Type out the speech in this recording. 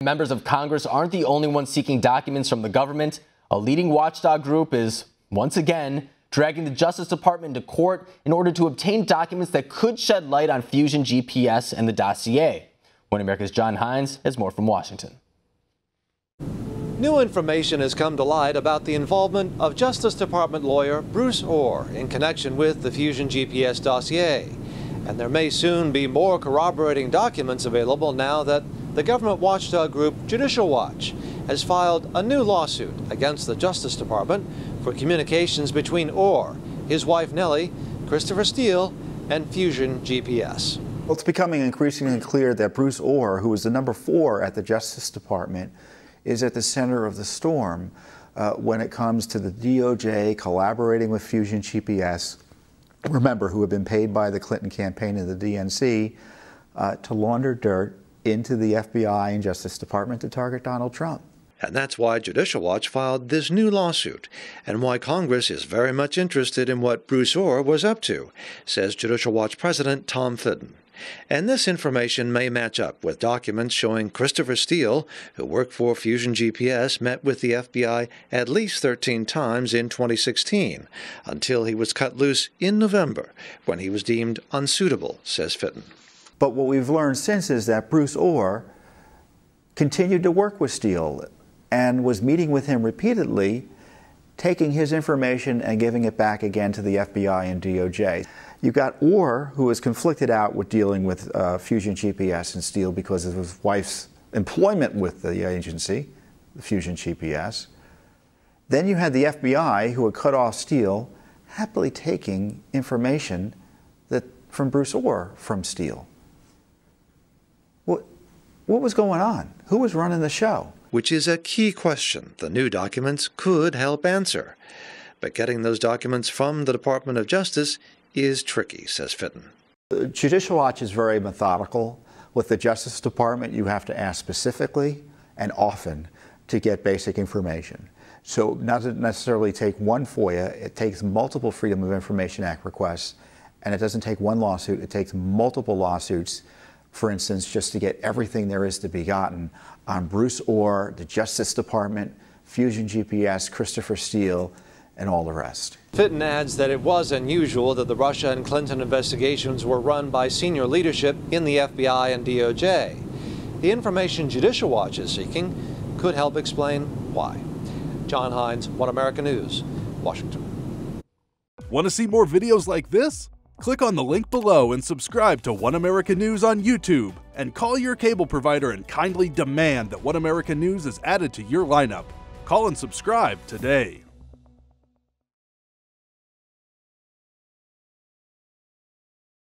Members of Congress aren't the only ones seeking documents from the government. A leading watchdog group is, once again, dragging the Justice Department into court in order to obtain documents that could shed light on Fusion GPS and the dossier. One America's John Hines has more from Washington. New information has come to light about the involvement of Justice Department lawyer Bruce Orr in connection with the Fusion GPS dossier. And there may soon be more corroborating documents available now that the government watchdog group Judicial Watch has filed a new lawsuit against the Justice Department for communications between Orr, his wife Nellie, Christopher Steele, and Fusion GPS. Well, it's becoming increasingly clear that Bruce Orr, who is the number 4 at the Justice Department, is at the center of the storm when it comes to the DOJ collaborating with Fusion GPS, remember, who have been paid by the Clinton campaign and the DNC to launder dirt into the FBI and Justice Department to target Donald Trump. And that's why Judicial Watch filed this new lawsuit, and why Congress is very much interested in what Bruce Orr was up to, says Judicial Watch President Tom Fitton. And this information may match up with documents showing Christopher Steele, who worked for Fusion GPS, met with the FBI at least 13 times in 2016, until he was cut loose in November, when he was deemed unsuitable, says Fitton. But what we've learned since is that Bruce Orr continued to work with Steele and was meeting with him repeatedly, taking his information and giving it back again to the FBI and DOJ. You've got Orr, who is conflicted out with dealing with Fusion GPS and Steele because of his wife's employment with the agency, the Fusion GPS. Then you had the FBI, who had cut off Steele, happily taking information from Bruce Orr from Steele. What was going on? Who was running the show? Which is a key question the new documents could help answer. But getting those documents from the Department of Justice is tricky, says Fitton. Judicial Watch is very methodical. With the Justice Department, you have to ask specifically and often to get basic information. So it doesn't necessarily take one FOIA, it takes multiple Freedom of Information Act requests, and it doesn't take one lawsuit, it takes multiple lawsuits, for instance, just to get everything there is to be gotten on Bruce Orr, the Justice Department, Fusion GPS, Christopher Steele, and all the rest. Fitton adds that it was unusual that the Russia and Clinton investigations were run by senior leadership in the FBI and DOJ. The information Judicial Watch is seeking could help explain why. John Hines, One America News, Washington. Want to see more videos like this? Click on the link below and subscribe to One America News on YouTube, and call your cable provider and kindly demand that One America News is added to your lineup. Call and subscribe today.